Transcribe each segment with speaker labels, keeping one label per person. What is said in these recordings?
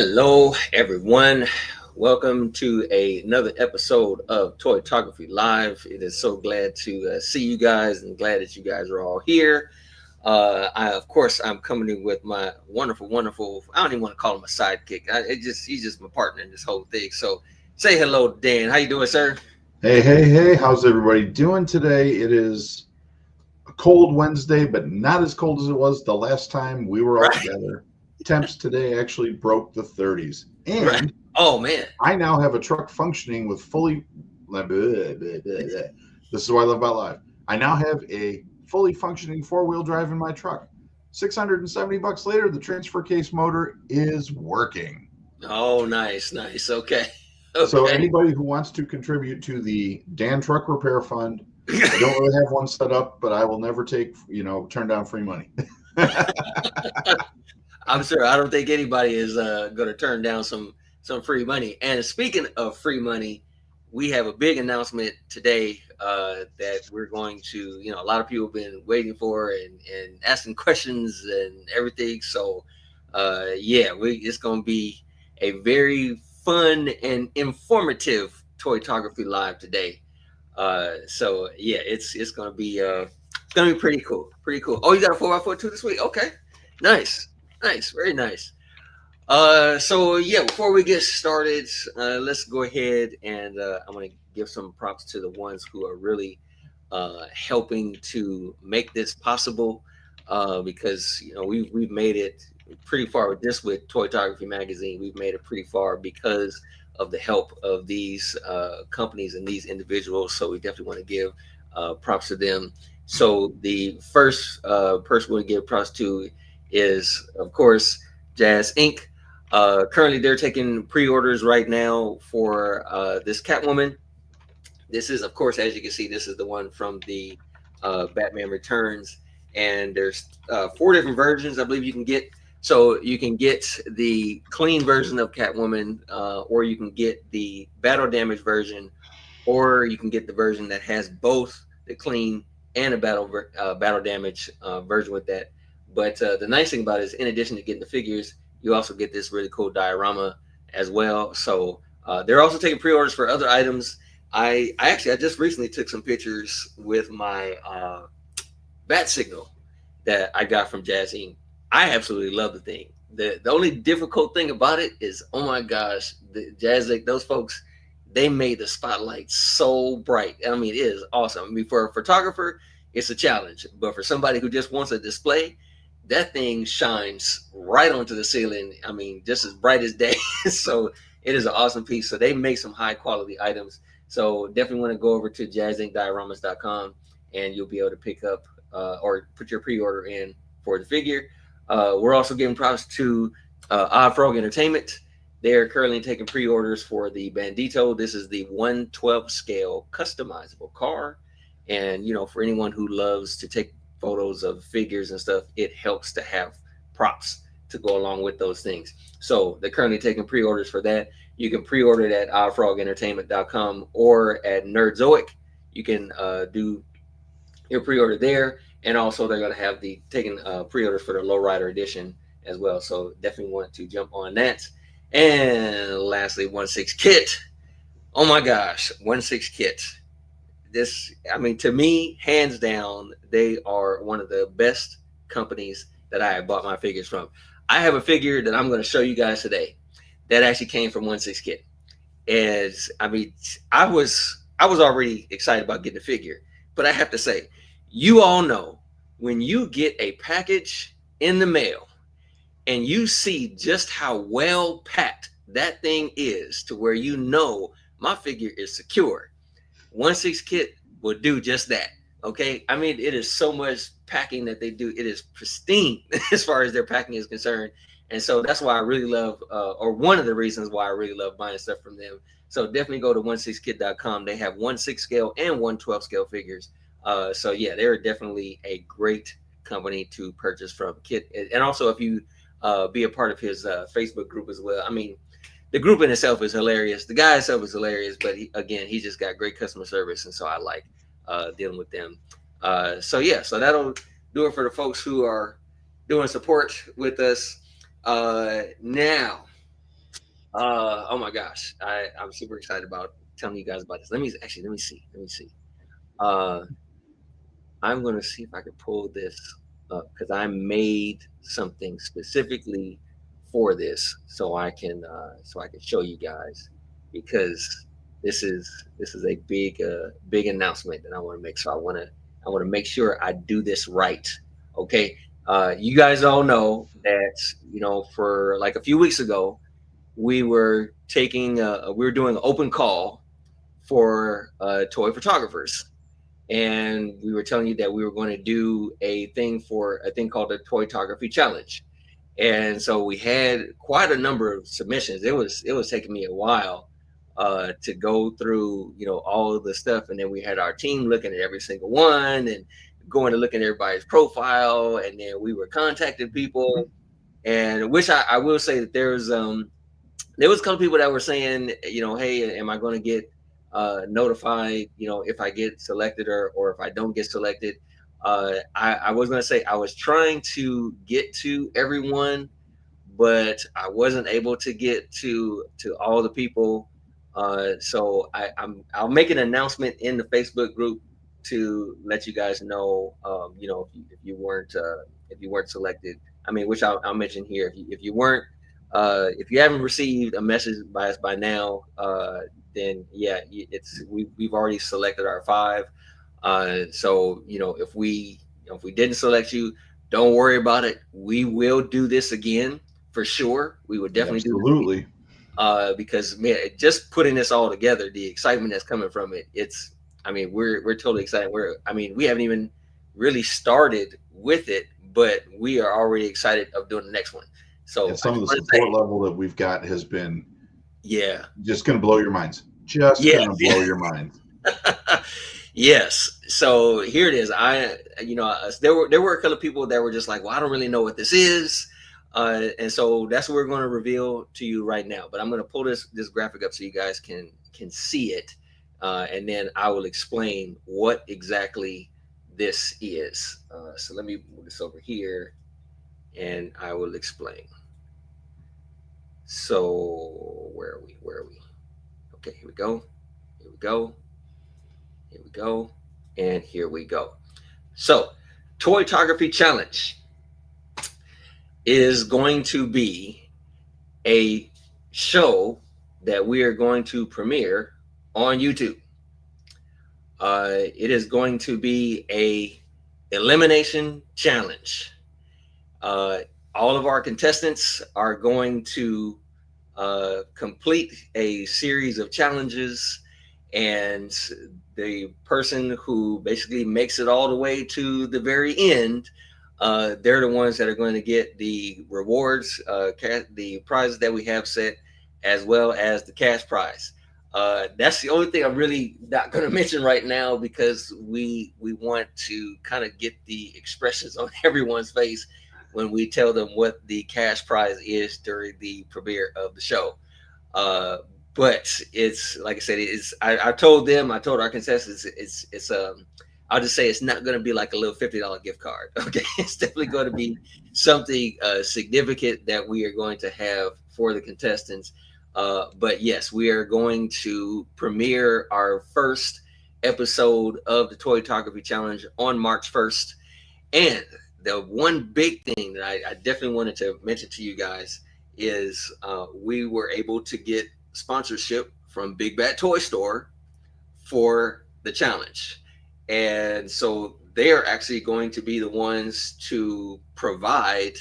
Speaker 1: Hello, everyone. Welcome to another episode of Toytography Live. It is so glad to see you guys and glad that you guys are all here. Of course, I'm coming in with my wonderful. I don't even want to call him a sidekick. He's just my partner in this whole thing. So, say hello, Dan. How you doing, sir?
Speaker 2: Hey, how's everybody doing today? It is a cold Wednesday, but not as cold as it was the last time we were all
Speaker 1: Right,
Speaker 2: together. Temps today actually broke the 30s.
Speaker 1: right.
Speaker 2: And
Speaker 1: Oh man.
Speaker 2: I now have a truck functioning with fully. This is what I love about life. I now have a fully functioning four-wheel drive in my truck. $670 later, the transfer case motor is working.
Speaker 1: Oh, nice. Okay,
Speaker 2: So
Speaker 1: okay.
Speaker 2: anybody who wants to contribute to the Dan Truck Repair Fund, I don't really have one set up, but I will never take, turn down free money.
Speaker 1: I'm sure. I don't think anybody is going to turn down some free money. And speaking of free money, we have a big announcement today that we're going to. A lot of people have been waiting for and asking questions and everything. So, yeah, it's going to be a very fun and informative Toytography live today. So yeah, it's gonna be pretty cool. Pretty cool. Oh, you got a 4x4 too this week? Okay. Nice, very nice. So yeah, before we get started, let's go ahead and I'm gonna give some props to the ones who are really helping to make this possible. Because we've made it pretty far with this with Toytography Magazine. We've made it pretty far because of the help of these companies and these individuals. So we definitely want to give props to them. So the first person we give props to is, of course, Jazz Inc. Currently, they're taking pre-orders right now for this Catwoman. This is, of course, as you can see, this is the one from the Batman Returns, and there's four different versions I believe you can get. So you can get the clean version of Catwoman, or you can get the battle damage version, or you can get the version that has both the clean and a battle damage version with that. But the nice thing about it is, in addition to getting the figures, you also get this really cool diorama as well. So they're also taking pre-orders for other items. I just recently took some pictures with my bat signal that I got from Jazz Inc. I absolutely love the thing. The only difficult thing about it is, oh my gosh, the Jazz Inc. Those folks, they made the spotlight so bright. I mean, it is awesome. I mean, for a photographer, it's a challenge, but for somebody who just wants a display, that thing shines right onto the ceiling. I mean, just as bright as day. So it is an awesome piece. So they make some high quality items. So definitely want to go over to jazzinkdioramas.com and you'll be able to pick up or put your pre-order in for the figure. We're also giving props to Odd Frog Entertainment. They are currently taking pre-orders for the Bandito. This is the 1/12 scale customizable car. And, for anyone who loves to take photos of figures and stuff, it helps to have props to go along with those things. So they're currently taking pre-orders for that. You can pre-order it at oddfrogentertainment.com or at Nerdzoic. You can do your pre-order there, and also they're going to have the taking pre-orders for the lowrider edition as well. So definitely want to jump on that. And lastly, 1/6 Kit. Oh my gosh, 1/6 Kit. This, I mean, to me, hands down, they are one of the best companies that I have bought my figures from. I have a figure that I'm going to show you guys today that actually came from 1/6 Kit. As I mean, I was already excited about getting the figure, but I have to say, you all know when you get a package in the mail and you see just how well packed that thing is to where my figure is secure. 1/6 Kit will do just that. Okay. I mean, it is so much packing that they do. It is pristine as far as their packing is concerned. And so that's why I really love, or one of the reasons why I really love buying stuff from them. So definitely go to 16kit.com. They have 1/6 scale and 1/12 scale figures. So yeah, they're definitely a great company to purchase from. Kit. And also, if you be a part of his Facebook group as well. I mean, the group in itself is hilarious. The guy itself is hilarious, but he just got great customer service, and so I like dealing with them. So yeah, so that'll do it for the folks who are doing support with us. Now, Oh my gosh, I'm super excited about telling you guys about this. Let me see. Uh, I'm gonna see if I can pull this up because I made something specifically for this, so I can show you guys because this is a big announcement that I want to make. So I want to make sure I do this right. Okay, you guys all know that for like a few weeks ago we were doing an open call for toy photographers, and we were telling you that we were going to do a thing called the Toytography challenge. And so we had quite a number of submissions. It was taking me a while to go through all of the stuff, and then we had our team looking at every single one and going to look at everybody's profile, and then we were contacting people. And which I will say that there was a couple people that were saying, hey, am I going to get notified, if I get selected or if I don't get selected. I was going to say I was trying to get to everyone, but I wasn't able to get to all the people. So I'll make an announcement in the Facebook group to let you guys know, if you weren't selected. I mean, which I'll mention here. If you weren't, if you haven't received a message by us by now, then yeah, we've already selected our five. So if we didn't select you, don't worry about it. We will do this again for sure. We would definitely do this again.
Speaker 2: Absolutely.
Speaker 1: Because man, just putting this all together, the excitement that's coming from it, I mean, we're totally excited. I mean, we haven't even really started with it, but we are already excited of doing the next one.
Speaker 2: And
Speaker 1: So I
Speaker 2: some of
Speaker 1: just
Speaker 2: the
Speaker 1: want to
Speaker 2: support
Speaker 1: say,
Speaker 2: level that we've got has been
Speaker 1: yeah,
Speaker 2: just going to blow your minds. Just
Speaker 1: yes,
Speaker 2: going to blow your minds.
Speaker 1: yes. So here it is. There were a couple of people that were just like, well, I don't really know what this is. And so that's what we're going to reveal to you right now. But I'm going to pull this graphic up so you guys can see it, and then I will explain what exactly this is. So let me move this over here, and I will explain. So where are we? Where are we? Okay, here we go. Here we go. Here we go. And here we go. So, Toytography Challenge is going to be a show that we are going to premiere on YouTube. It is going to be a elimination challenge. Uh, all of our contestants are going to complete a series of challenges, and the person who basically makes it all the way to the very end, they're the ones that are going to get the rewards, the prizes that we have set, as well as the cash prize. That's the only thing I'm really not going to mention right now because we want to kind of get the expressions on everyone's face when we tell them what the cash prize is during the premiere of the show. Uh, but it's like I said, I told them, I told our contestants, I'll just say it's not going to be like a little $50 gift card. Okay, it's definitely going to be something significant that we are going to have for the contestants. But yes, we are going to premiere our first episode of the Toytography Challenge on March 1st. And the one big thing that I definitely wanted to mention to you guys is we were able to get sponsorship from Big Bad Toy Store for the challenge. And so they are actually going to be the ones to provide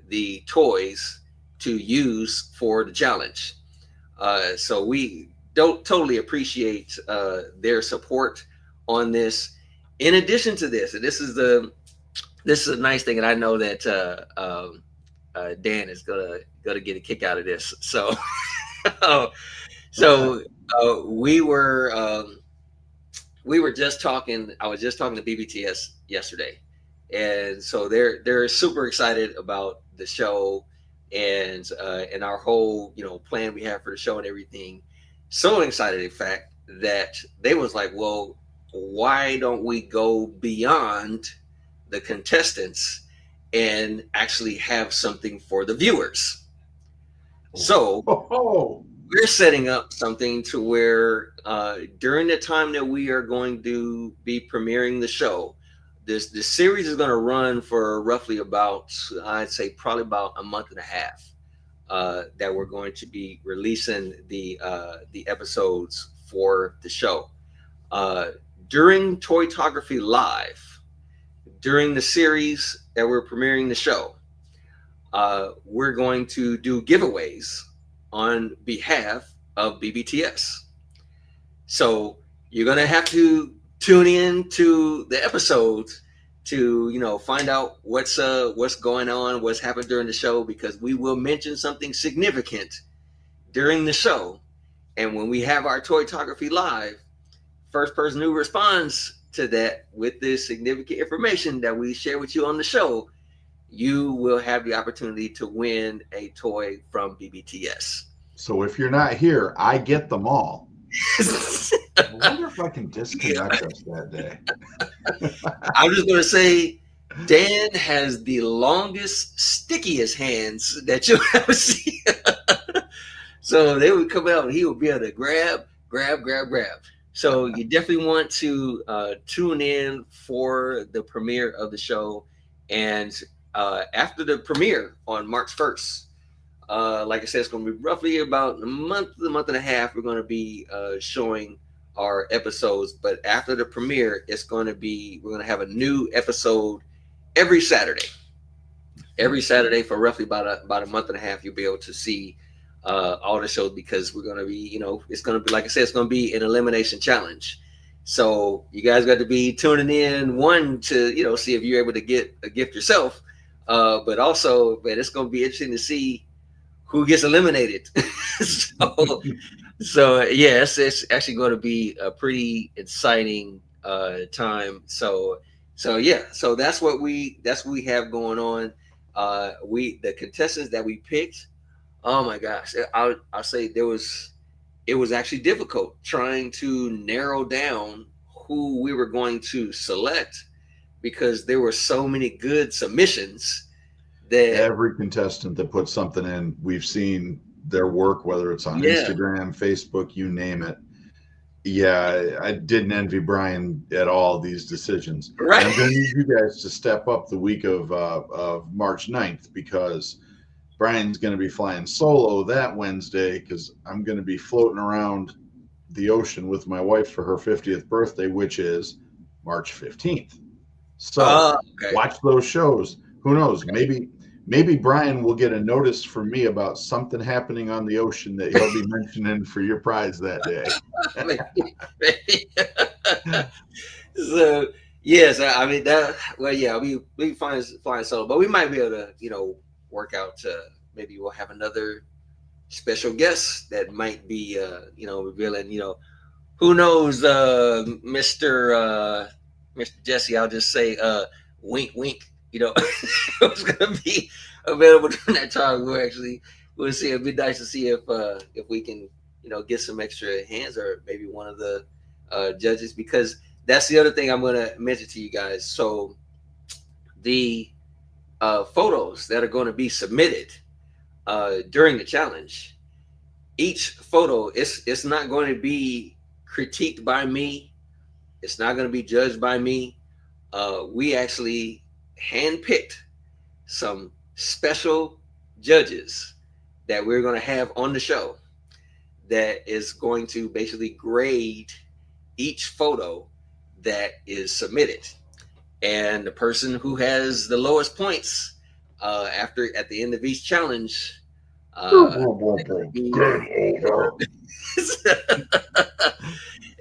Speaker 1: the toys to use for the challenge. So we don't totally appreciate their support on this. In addition to this, and this is a nice thing, and I know that Dan is gonna get a kick out of this. So, so we were just talking. I was just talking to BBTS yesterday, and so they're super excited about the show and our whole plan we have for the show and everything. So excited, in fact, that they was like, well, why don't we go beyond the contestants and actually have something for the viewers? So
Speaker 2: Oh,
Speaker 1: we're setting up something to where during the time that we are going to be premiering the show, this series is going to run for roughly about, I'd say probably about a month and a half. That we're going to be releasing the episodes for the show uh, during Toytography Live, during the series that we're premiering the show. We're going to do giveaways on behalf of BBTS. So you're gonna have to tune in to the episodes to find out what's going on, what's happened during the show, because we will mention something significant during the show. And when we have our Toytography Live, first person who responds to that with this significant information that we share with you on the show, you will have the opportunity to win a toy from BBTS.
Speaker 2: so if you're not here, I get them all. I wonder if I can disconnect us that day.
Speaker 1: I'm just going to say Dan has the longest, stickiest hands that you'll ever see. So they would come out and he would be able to grab, grab, grab, grab. So you definitely want to tune in for the premiere of the show. And after the premiere on March 1st, like I said, it's going to be roughly about a month and a half. We're going to be showing our episodes. But after the premiere, we're going to have a new episode every Saturday. Every Saturday for roughly about a month and a half, you'll be able to see all the shows, because we're going to be, it's going to be, like I said, it's going to be an elimination challenge. So you guys got to be tuning in, one, to see if you're able to get a gift yourself, but also, man, it's going to be interesting to see who gets eliminated. So yeah, it's actually going to be a pretty exciting time. So yeah, so that's what we have going on. We the contestants that we picked. Oh my gosh, I'll say it was actually difficult trying to narrow down who we were going to select, because there were so many good submissions that,
Speaker 2: Every contestant that puts something in, we've seen their work, whether it's on
Speaker 1: yeah,
Speaker 2: Instagram, Facebook, you name it. Yeah, I didn't envy Brian at all these decisions, and
Speaker 1: right.
Speaker 2: I'm going to need you guys to step up the week of March 9th, because Brian's going to be flying solo that Wednesday, because I'm going to be floating around the ocean with my wife for her 50th birthday, which is March 15th. So
Speaker 1: Okay.
Speaker 2: watch those shows. Who knows? Maybe Brian will get a notice from me about something happening on the ocean that he'll be mentioning for your prize that day.
Speaker 1: Maybe, maybe. So yes, I mean that. Well, yeah, we flying solo, but we might be able to work out to, maybe we'll have another special guest that might be revealing, who knows, Mr. Jesse. I'll just say wink wink, who's gonna be available during that time. We'll see. It'd be nice to see if we can get some extra hands, or maybe one of the judges, because that's the other thing I'm going to mention to you guys. So the photos that are going to be submitted during the challenge, each photo, it's not going to be critiqued by me. It's not going to be judged by me. We actually handpicked some special judges that we're going to have on the show, that is going to basically grade each photo that is submitted. And the person who has the lowest points at the end of each challenge, they're going to be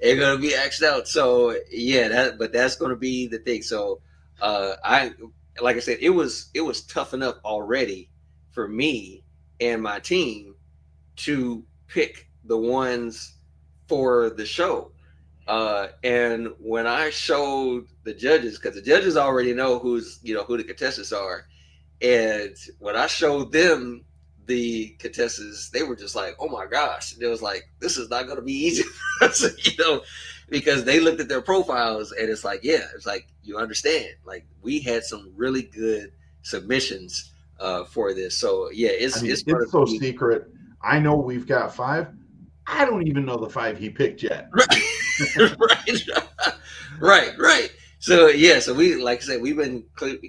Speaker 1: they're going to be axed out. So yeah, but that's going to be the thing. So I like I said, it was tough enough already for me and my team to pick the ones for the show. And when I showed the judges, because the judges already know who the contestants are, and when I showed them the contestants, they were just like, "Oh my gosh!" It was like, "This is not going to be easy," for us," because they looked at their profiles, and it's like, yeah, it's like, you understand, like, we had some really good submissions for this. So yeah,
Speaker 2: I
Speaker 1: it's
Speaker 2: mean,
Speaker 1: going
Speaker 2: it's
Speaker 1: to
Speaker 2: so
Speaker 1: be
Speaker 2: secret. I know we've got five. I don't even know the five he picked yet.
Speaker 1: Right, right. So yeah, so we, like I said, we've been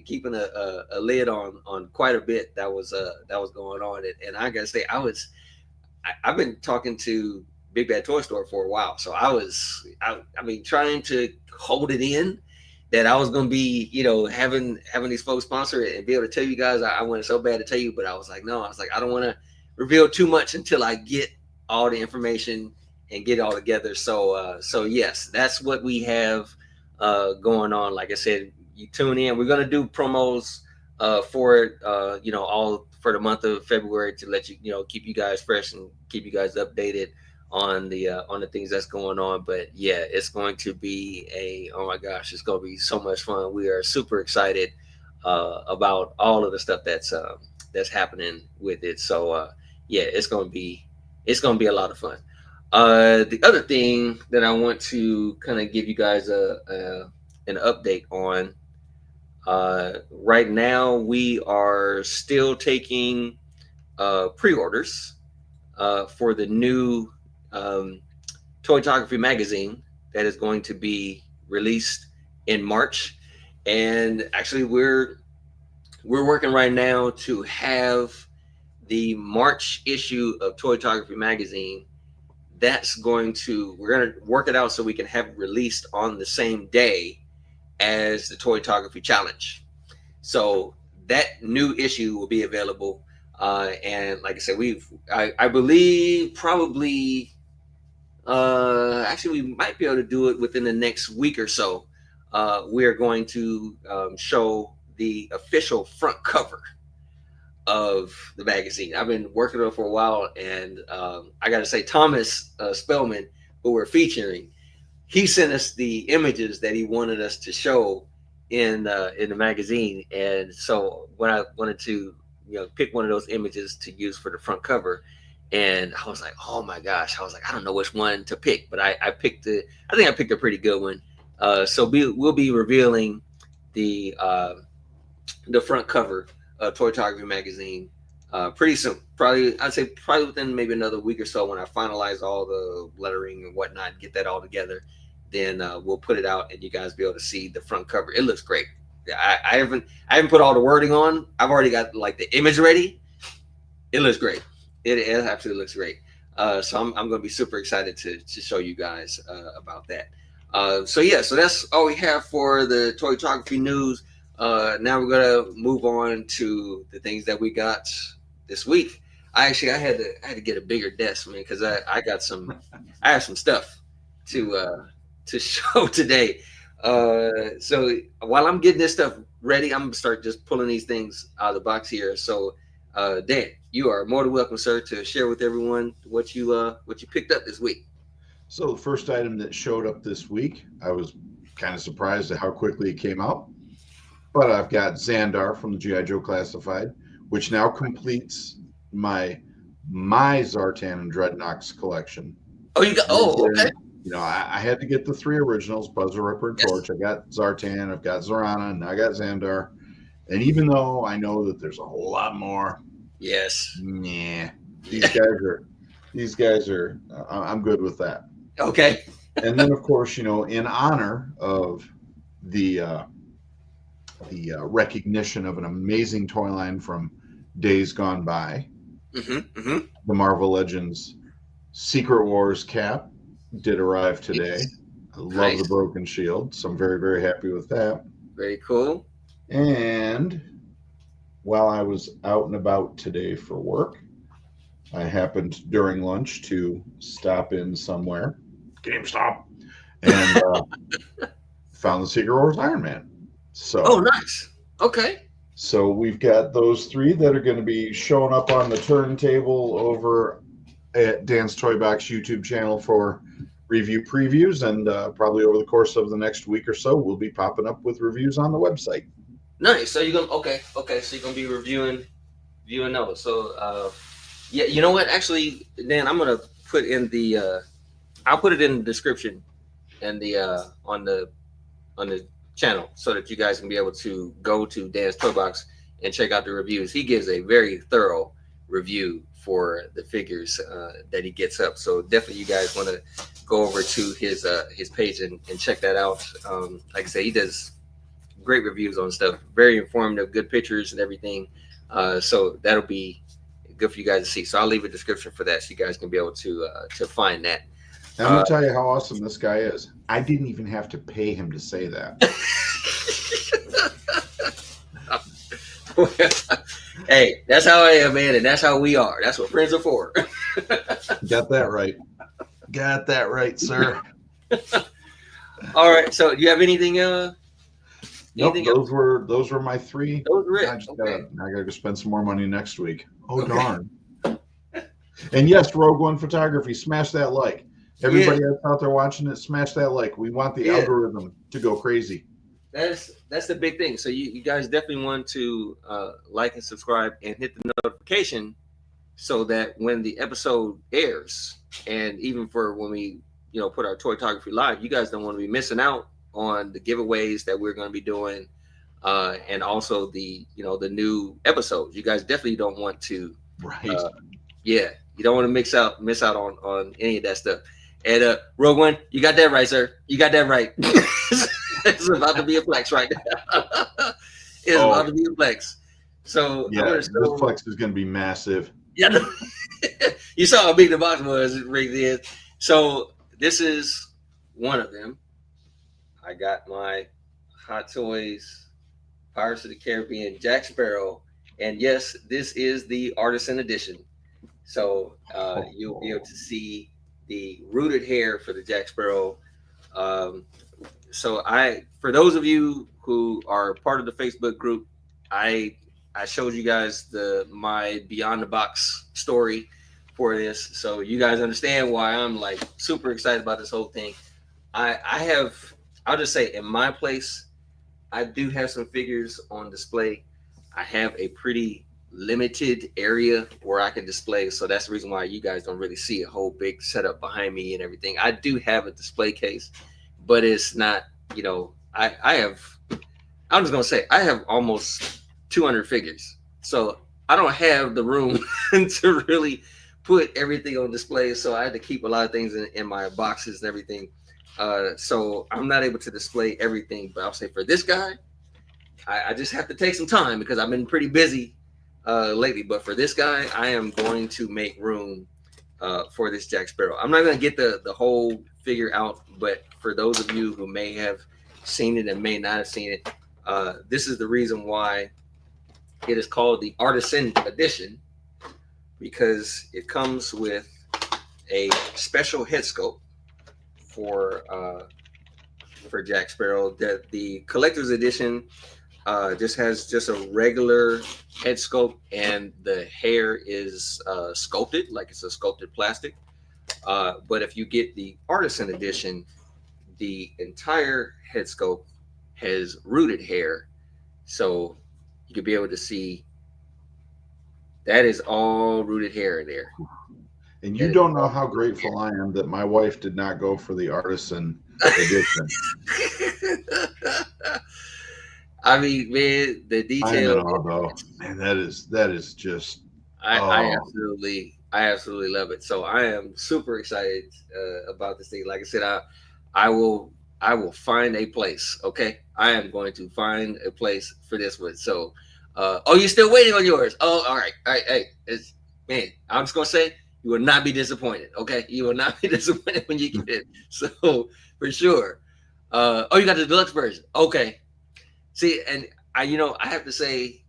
Speaker 1: keeping a lid on quite a bit that was going on, and I gotta say, I've been talking to Big Bad Toy Store for a while, so I mean, trying to hold it in that I was gonna be, having these folks sponsor it and be able to tell you guys. I wanted so bad to tell you, but I was like, no, I was like, I don't want to reveal too much until I get all the information and get it all together. So yes, that's what we have going on. Like I said, you tune in. We're gonna do promos for it, all for the month of February to let keep you guys fresh and keep you guys updated on the things that's going on. But yeah, it's going to be oh my gosh, it's going to be so much fun. We are super excited about all of the stuff that's happening with it. So yeah, it's going to be a lot of fun. The other thing that I want to kind of give you guys an update on. Right now, we are still taking pre-orders for the new um, Toytography magazine that is going to be released in March. And actually, we're working right now to have the March issue of Toytography magazine. We're going to work it out so we can have it released on the same day as the Toytography challenge. So that new issue will be available. And like I said, I believe probably, actually, we might be able to do it within the next week or so. We're going to show the official front cover of the magazine. I've been working on it for a while, and I got to say, Thomas Spellman, who we're featuring, he sent us the images that he wanted us to show in the magazine, and so when I wanted to pick one of those images to use for the front cover, and I was like, oh my gosh, I was like, I don't know which one to pick, but I think I picked a pretty good one. We'll be revealing the uh, the front cover of Toytography magazine pretty soon. Probably, I'd say probably within maybe another week or so when I finalize all the lettering and whatnot, get that all together. Then we'll put it out and you guys be able to see the front cover. It looks great. I haven't put all the wording on. I've already got like the image ready. It looks great. It absolutely looks great. So I'm going to be super excited to show you guys about that. So yeah, so that's all we have for the Toytography news. Now we're gonna move on to the things that we got this week. I had to get a bigger desk, man, because I have some stuff to show today. So while I'm getting this stuff ready, I'm gonna start just pulling these things out of the box here. So Dan, you are more than welcome, sir, to share with everyone what you picked up this week.
Speaker 2: So the first item that showed up this week, I was kind of surprised at how quickly it came out. But I've got Xandar from the GI Joe Classified, which now completes my Zartan and Dreadnoks collection.
Speaker 1: Oh, you got. Oh, okay.
Speaker 2: I had to get the three originals, Buzzer, Ripper, and
Speaker 1: Yes.
Speaker 2: Torch. I got Zartan, I've got Zorana, and I got Xandar. And even though I know that there's a whole lot more,
Speaker 1: Yes.
Speaker 2: yeah, these
Speaker 1: Yeah.
Speaker 2: guys are, I'm good with that.
Speaker 1: Okay.
Speaker 2: And then, of course, in honor of the recognition of an amazing toy line from days gone by,
Speaker 1: Mm-hmm. Mm-hmm.
Speaker 2: the Marvel Legends Secret Wars cap did arrive today.
Speaker 1: Yes.
Speaker 2: I love the
Speaker 1: Nice.
Speaker 2: broken shield, so I'm very, very happy with that.
Speaker 1: Very cool.
Speaker 2: And while I was out and about today for work, I happened during lunch to stop in somewhere, GameStop, and found the Secret Wars Iron Man.
Speaker 1: Oh,
Speaker 2: So,
Speaker 1: nice. Okay.
Speaker 2: so we've got those three that are going to be showing up on the turntable over at Dan's Toy Box YouTube channel for review previews, and probably over the course of the next week or so, we'll be popping up with reviews on the website.
Speaker 1: Nice. So you're gonna okay. So you're gonna be viewing those. So yeah, you know what? Actually, Dan, I'm gonna put in the I'll put it in the description and the on the channel so that you guys can be able to go to Dan's Toy Box and check out the reviews. He gives a very thorough review for the figures that he gets up. So definitely, you guys want to go over to his page and check that out. Like I said, he does great reviews on stuff, very informative, good pictures and everything. So that'll be good for you guys to see. So I'll leave a description for that, so you guys can be able to find that.
Speaker 2: I'm
Speaker 1: Uh,
Speaker 2: gonna tell you how awesome this guy is. I didn't even have to pay him to say that.
Speaker 1: Hey, that's how I am, man, and that's how we are. That's what friends are for.
Speaker 2: Got that right. Got that right, sir.
Speaker 1: All right. So, do you have anything?
Speaker 2: Nope,
Speaker 1: Anything else?
Speaker 2: those were my three.
Speaker 1: Those were
Speaker 2: I
Speaker 1: it.
Speaker 2: just
Speaker 1: Okay.
Speaker 2: gotta go spend some more money next week. Oh
Speaker 1: Okay.
Speaker 2: darn. And yes, Rogue One Photography, smash that like.
Speaker 1: Yeah.
Speaker 2: Everybody that's out there watching it, smash that like. We want the
Speaker 1: Yeah.
Speaker 2: algorithm to go crazy.
Speaker 1: That's the big thing. So you guys definitely want to like and subscribe and hit the notification so that when the episode airs, and even for when we put our Toytography live, you guys don't want to be missing out on the giveaways that we're going to be doing, and also the new episodes. You guys definitely don't want to,
Speaker 2: Right.
Speaker 1: uh, yeah, you don't want to miss out on any of that stuff. And Rogue One, you got that right, sir. You got that right. It's about to be a flex right now. It's about to be a flex. So I'm
Speaker 2: Yeah,
Speaker 1: gonna
Speaker 2: this
Speaker 1: show.
Speaker 2: flex is gonna be massive.
Speaker 1: Yeah, you saw how big the box was right there. So this is one of them. I got my Hot Toys Pirates of the Caribbean Jack Sparrow, and yes, this is the artisan edition. So you'll be able to see the rooted hair for the Jack Sparrow. Um, for those of you who are part of the Facebook group, I I showed you guys my Beyond the Box story for this, so you guys understand why I'm like super excited about this whole thing. I have, I'll just say, in my place, I do have some figures on display. I have a pretty limited area where I can display, so that's the reason why you guys don't really see a whole big setup behind me and everything. I do have a display case, but it's not, I have, I'm just gonna say, I have almost 200 figures, so I don't have the room to really put everything on display. So I had to keep a lot of things in my boxes and everything. So I'm not able to display everything, but I'll say for this guy, I just have to take some time because I've been pretty busy lately. But for this guy, I am going to make room for this Jack Sparrow. I'm not going to get the whole figure out, but for those of you who may have seen it and may not have seen it, this is the reason why it is called the Artisan Edition, because it comes with a special head sculpt for Jack Sparrow. The collector's edition just has just a regular head sculpt, and the hair is sculpted like it's a sculpted plastic. But if you get the artisan edition, the entire head sculpt has rooted hair, so you could be able to see that is all rooted hair in there.
Speaker 2: And
Speaker 1: That
Speaker 2: you
Speaker 1: is
Speaker 2: don't know
Speaker 1: all
Speaker 2: how
Speaker 1: rooted
Speaker 2: grateful I am that my wife did not go for the artisan edition.
Speaker 1: I mean, man, the
Speaker 2: I am in
Speaker 1: detail.
Speaker 2: awe, though. Man, that is just
Speaker 1: I
Speaker 2: oh
Speaker 1: absolutely love it. So I am super excited about this thing. Like I said, I will find a place. Okay, I am going to find a place for this one. So, oh, you're still waiting on yours? Oh, all right. Hey, man, I'm just gonna say you will not be disappointed. Okay, you will not be disappointed when you get it. So for sure. Oh, you got the deluxe version. Okay. See, and I have to say,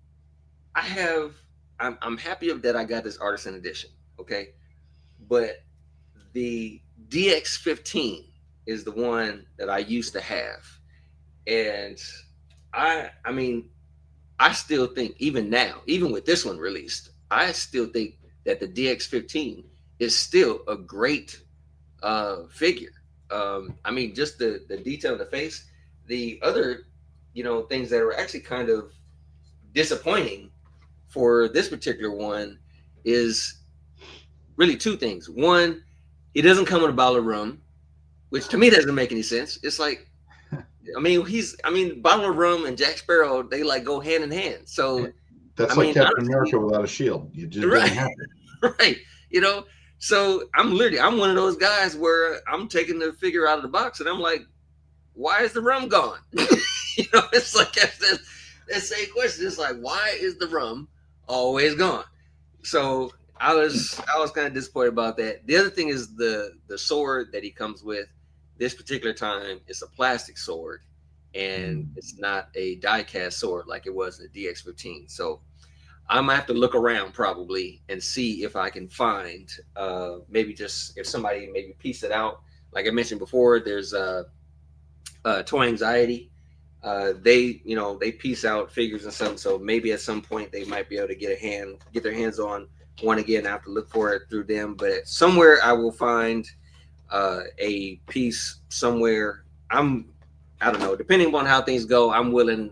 Speaker 1: I have. I'm happy that I got this artisan edition. Okay, but the DX15 is the one that I used to have, and I mean, I still think even now, even with this one released, I still think that the DX15 is still a great figure. I mean, just the detail in the face. The other, things that are actually kind of disappointing for this particular one is really two things. One, it doesn't come with a bottle of rum, which to me doesn't make any sense. It's like, bottle of rum and Jack Sparrow, they like go hand in hand. So,
Speaker 2: that's
Speaker 1: I
Speaker 2: like
Speaker 1: mean,
Speaker 2: Captain
Speaker 1: honestly,
Speaker 2: America without a shield. You just
Speaker 1: right,
Speaker 2: don't have it.
Speaker 1: right? You know, so I'm one of those guys where I'm taking the figure out of the box and I'm like, why is the rum gone? It's like that same question. It's like, why is the rum always gone? So I was kind of disappointed about that. The other thing is the sword that he comes with. This particular time, it's a plastic sword, and
Speaker 2: Mm.
Speaker 1: it's not a die cast sword like it was in the DX15. So I'm gonna have to look around probably and see if I can find maybe just if somebody maybe piece it out. Like I mentioned before, there's Toy Anxiety. They piece out figures and something. So maybe at some point they might be able to get their hands on one again. I have to look for it through them, but somewhere I will find a piece somewhere. I don't know. Depending on how things go, I'm willing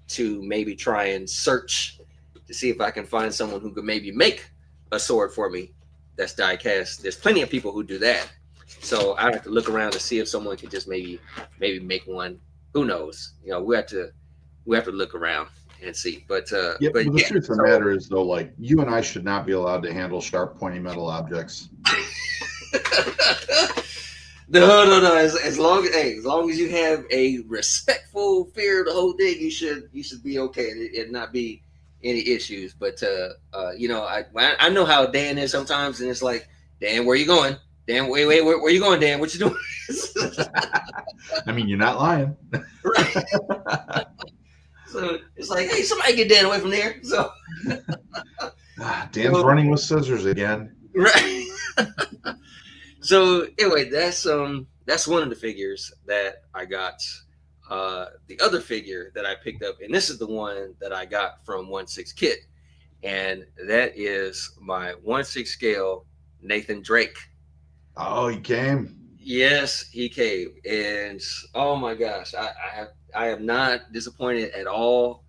Speaker 1: to maybe try and search to see if I can find someone who could maybe make a sword for me that's die cast. There's plenty of people who do that. So I have to look around to see if someone could just maybe make one. Who knows? We have to look around and see. But
Speaker 2: Yeah,
Speaker 1: but
Speaker 2: but the
Speaker 1: yeah.
Speaker 2: truth of the
Speaker 1: So
Speaker 2: matter is, though, like you and I should not be allowed to handle sharp, pointy metal objects.
Speaker 1: no. As long as you have a respectful fear of the whole thing, you should be okay and not be any issues. But I know how Dan is sometimes, and it's like, Dan, where you going? Dan, wait, where you going, Dan? What you doing?
Speaker 2: I mean, you're not lying.
Speaker 1: Right. So it's like, hey, somebody get Dan away from there. So
Speaker 2: Dan's
Speaker 1: so
Speaker 2: running with scissors again.
Speaker 1: right. So anyway, that's one of the figures that I got. The other figure that I picked up, and this is the one that I got from 1/6 Kit, and that is my 1/6 scale Nathan Drake.
Speaker 2: Oh, he came.
Speaker 1: Yes, he came, and oh my gosh, I am not disappointed at all.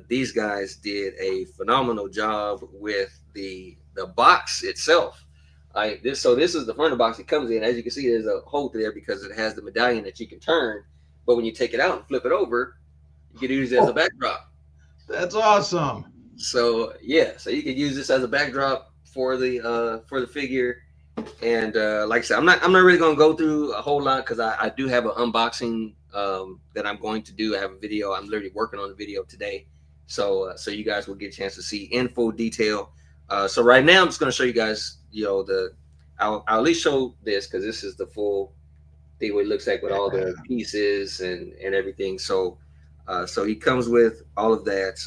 Speaker 1: These guys did a phenomenal job with the box itself. This is the front of the box it comes in. As you can see, there's a hole there because it has the medallion that you can turn. But when you take it out and flip it over, you can use it as a
Speaker 2: Oh,
Speaker 1: backdrop.
Speaker 2: that's awesome.
Speaker 1: So yeah, so you can use this as a backdrop for the figure. And like I said, I'm not really gonna go through a whole lot because I do have an unboxing that I'm going to do. I have a video. I'm literally working on the video today, so you guys will get a chance to see in full detail. So right now, I'm just gonna show you guys. I'll at least show this because this is the full thing what it looks like with all
Speaker 2: Yeah.
Speaker 1: the pieces and everything. So he comes with all of that.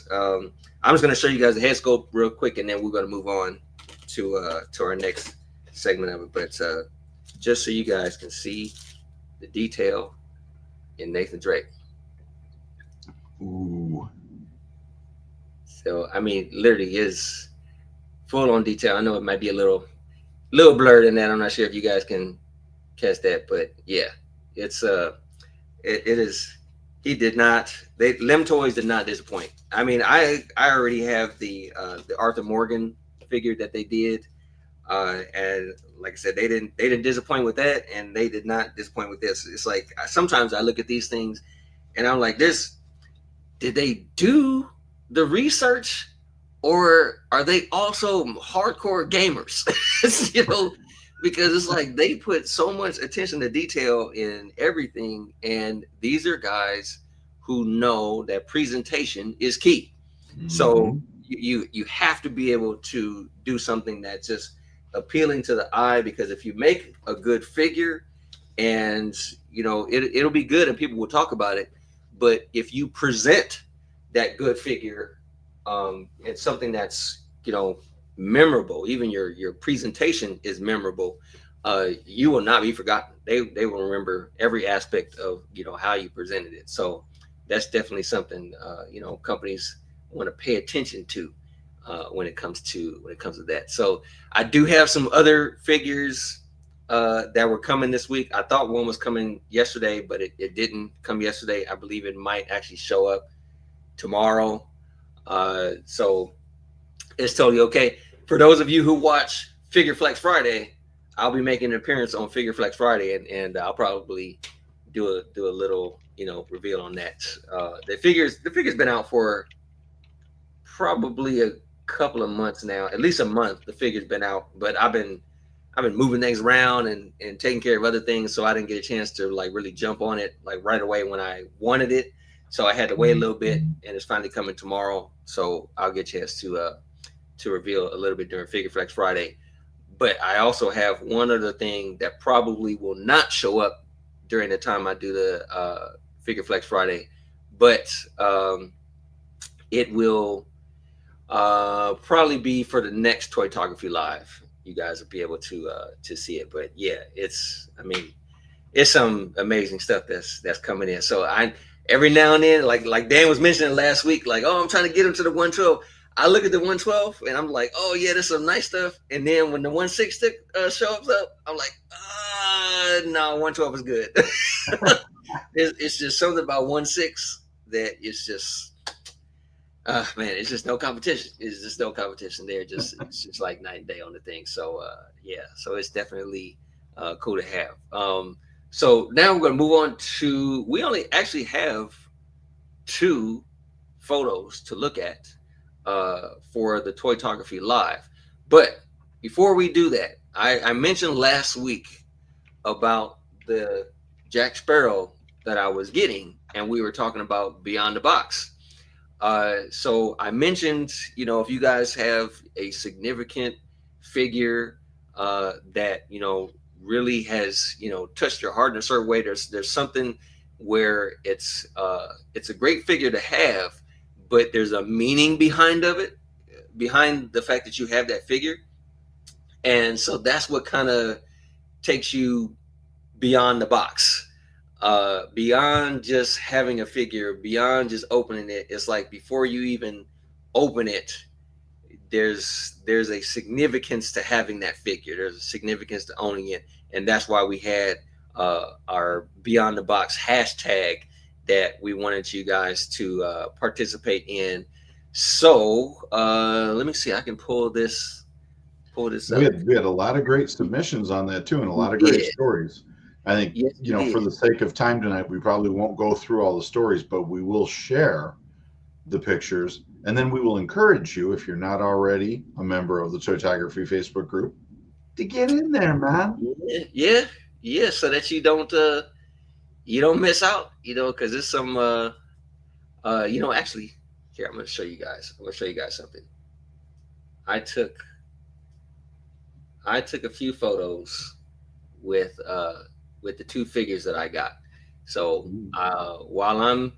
Speaker 1: I'm just gonna show you guys the head sculpt real quick, and then we're gonna move on to our next segment of it. But just so you guys can see the detail in Nathan Drake.
Speaker 2: Ooh.
Speaker 1: So I mean, literally is full on detail. I know it might be a little blurred in that. I'm not sure if you guys can catch that, but yeah, it's it is. He did not. Lim Toys did not disappoint. I mean, I already have the Arthur Morgan figure that they did, and like I said, they didn't disappoint with that, and they did not disappoint with this. It's like sometimes I look at these things, and I'm like, this did they do the research, or are they also hardcore gamers? you know, because it's like they put so much attention to detail in everything, and these are guys who know that presentation is key. So
Speaker 2: Hmm.
Speaker 1: you have to be able to do something that's just appealing to the eye, because if you make a good figure and it'll be good and people will talk about it, but if you present that good figure, it's something that's memorable. Even your presentation is memorable. You will not be forgotten. They will remember every aspect of how you presented it. So that's definitely something companies want to pay attention to when it comes to that. So I do have some other figures that were coming this week. I thought one was coming yesterday, but it didn't come yesterday. I believe it might actually show up tomorrow. So it's totally okay. For those of you who watch Figure Flex Friday, I'll be making an appearance on Figure Flex Friday, and I'll probably do a little reveal on that. The figure's been out for probably a couple of months now, at least a month. The figure's been out, but I've been moving things around and taking care of other things, so I didn't get a chance to like really jump on it like right away when I wanted it. So I had to wait a little bit, and it's finally coming tomorrow. So I'll get a chance to reveal a little bit during Figure Flex Friday. But I also have one other thing that probably will not show up during the time I do the Figure Flex Friday, but it will probably be for the next Toytography Live. You guys will be able to see it. But yeah, I mean, it's some amazing stuff that's coming in. So I every now and then, like Dan was mentioning last week, like, oh, I'm trying to get him to the 112. I look at the 112 and I'm like, oh yeah, there's some nice stuff. And then when the 160 shows up, I'm like, no, 112 is good. It's just something about 1.6 that it's just man, it's just no competition. It's just no competition there. It's just like night and day on the thing. So yeah, so it's definitely cool to have. So now we're gonna move on to. We only actually have two photos to look at for the Toytography Live. But before we do that, I mentioned last week about the Jack Sparrow that I was getting, and we were talking about Beyond the Box. So I mentioned, if you guys have a significant figure that really has touched your heart in a certain way, there's something where it's a great figure to have, but there's a meaning behind the fact that you have that figure, and so that's what kind of takes you beyond the box, beyond just having a figure, beyond just opening it. It's like before you even open it, there's a significance to having that figure. There's a significance to owning it, and that's why we had our Beyond the Box hashtag that we wanted you guys to participate in. So let me see. I can pull this
Speaker 2: We
Speaker 1: up.
Speaker 2: had a lot of great submissions on that too, and a
Speaker 1: We
Speaker 2: lot of great
Speaker 1: did.
Speaker 2: stories. I think,
Speaker 1: Yes, we
Speaker 2: for
Speaker 1: did.
Speaker 2: the sake of time tonight, we probably won't go through all the stories, but we will share the pictures, and then we will encourage you, if you're not already a member of the Toytography Facebook group, to get in there, man.
Speaker 1: Yeah, yeah, yeah. So that you don't miss out, because it's some actually, here, I'm gonna show you guys something. I took I took a few photos with with the two figures that I got. So while I'm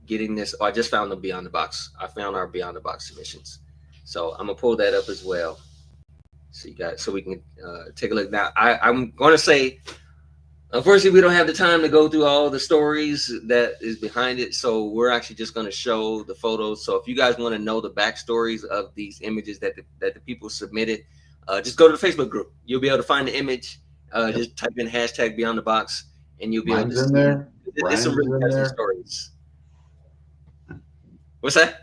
Speaker 1: getting this, I just found the Beyond the Box. I found our Beyond the Box submissions. So I'm gonna pull that up as well. So you guys, so we can take a look. Now I'm gonna say, unfortunately, we don't have the time to go through all the stories that is behind it. So we're actually just going to show the photos. So if you guys want to know the backstories of these images that the people submitted, just go to the Facebook group. You'll be able to find the image.
Speaker 2: Yep.
Speaker 1: Just type in hashtag Beyond the Box, and you'll be able to
Speaker 2: Mine's in
Speaker 1: see.
Speaker 2: there.
Speaker 1: It's some
Speaker 2: Brian's
Speaker 1: really
Speaker 2: in
Speaker 1: touching
Speaker 2: there.
Speaker 1: stories. What's that?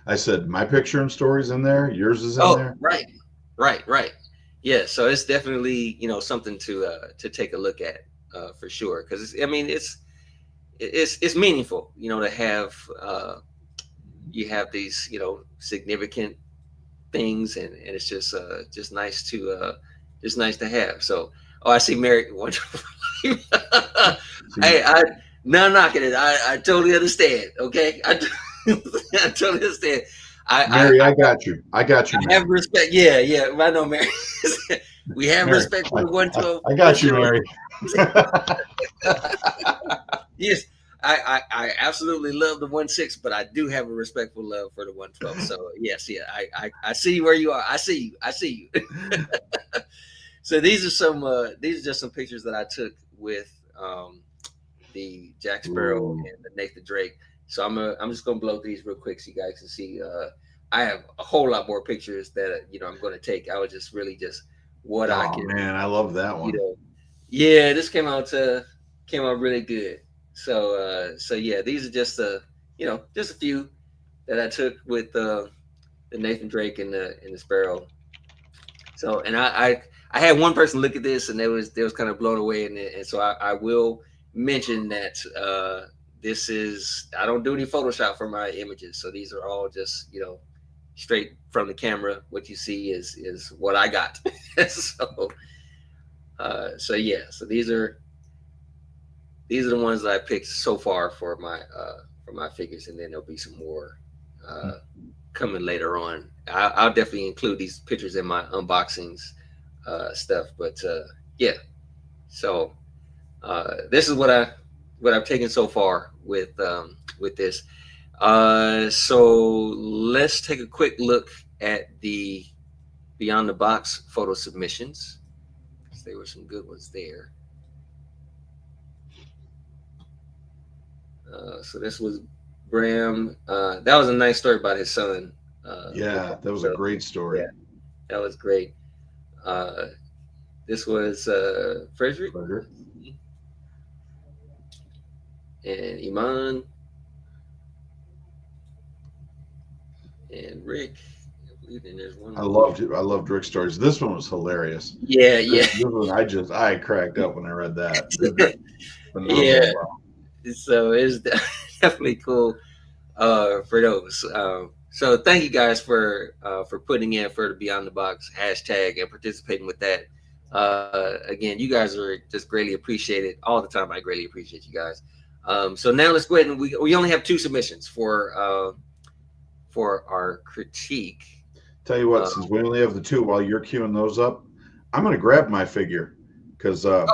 Speaker 2: I said my picture and stories in there. Yours is in
Speaker 1: Oh,
Speaker 2: there.
Speaker 1: right, right. Yeah, so it's definitely something to take a look at for sure, because I mean it's meaningful, to have you have these significant things, and it's just nice to have. So, oh, I see Mary. Hey,
Speaker 2: See,
Speaker 1: I not knocking it. I totally understand. Okay, I totally understand.
Speaker 2: Mary,
Speaker 1: I
Speaker 2: I got you. I got you,
Speaker 1: I have
Speaker 2: Mary.
Speaker 1: respect. Yeah, yeah. I know, Mary. We have
Speaker 2: Mary,
Speaker 1: respect for the 112
Speaker 2: I
Speaker 1: for
Speaker 2: got you,
Speaker 1: sure.
Speaker 2: Mary.
Speaker 1: Yes, I absolutely love the 1.6, but I do have a respectful love for the 112. So yes, yeah, I see where you are. I see you. I see you. So these are just some pictures that I took with the Jack Sparrow
Speaker 2: Ooh.
Speaker 1: and the Nathan Drake. So I'm just gonna blow these real quick so you guys can see. I have a whole lot more pictures that I'm going to take. I was just really just what I
Speaker 2: Oh
Speaker 1: could,
Speaker 2: man, I love that
Speaker 1: you
Speaker 2: one.
Speaker 1: know. Yeah, this came out really good. So yeah, these are just a few that I took with the Nathan Drake and the Sparrow. So and I had one person look at this and they was kind of blown away, and so I will mention that this is I don't do any Photoshop for my images, so these are all just straight from the camera. What you see is what I got. So so yeah, so these are the ones that I picked so far for my figures, and then there'll be some more uh, coming later on. I'll definitely include these pictures in my unboxings stuff. But yeah, so this is what I've taken so far with this. So let's take a quick look at the Beyond the Box photo submissions. There were some good ones there. So this was Bram. That was a nice story about his son.
Speaker 2: Yeah, that was a
Speaker 1: So,
Speaker 2: great
Speaker 1: yeah,
Speaker 2: story.
Speaker 1: that was great. Uh, this was Frederick
Speaker 2: Frederick.
Speaker 1: and Iman and Rick. I believe, and there's one
Speaker 2: I
Speaker 1: more.
Speaker 2: loved it. I loved Rick's stories. This one was hilarious.
Speaker 1: Yeah,
Speaker 2: This
Speaker 1: yeah,
Speaker 2: one, I cracked up when I read that. It was
Speaker 1: yeah.
Speaker 2: phenomenal.
Speaker 1: So it's definitely cool for those. So thank you guys for putting in for the Beyond the Box hashtag and participating with that. Again, you guys are just greatly appreciated all the time. I greatly appreciate you guys. So now let's go ahead and we only have two submissions for our critique.
Speaker 2: Tell you what,
Speaker 1: Uh,
Speaker 2: since we only have the two, while you're queuing those up, I'm going to grab my figure because,
Speaker 1: oh,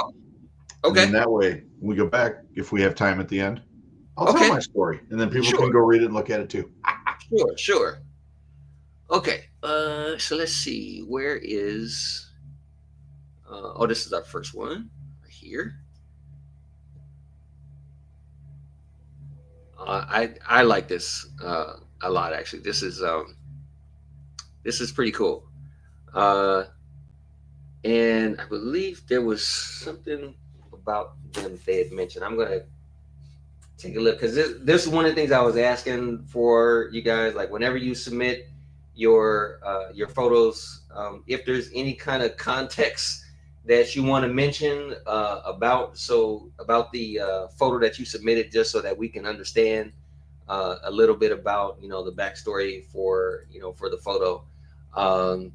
Speaker 2: and then
Speaker 1: okay,
Speaker 2: that way when we go back, if we have time at the end, I'll tell
Speaker 1: okay,
Speaker 2: my story, and then people can
Speaker 1: sure,
Speaker 2: go read it and look at it too.
Speaker 1: sure, sure. Okay, so let's see. Where is? Oh, this is our first one right here. I like this a lot actually. This is pretty cool. Uh, and I believe there was something about them they had mentioned. I'm gonna take a look because this is one of the things I was asking for you guys. Like whenever you submit your photos, if there's any kind of context that you want to mention about the photo that you submitted, just so that we can understand a little bit about the backstory for for the photo. Um,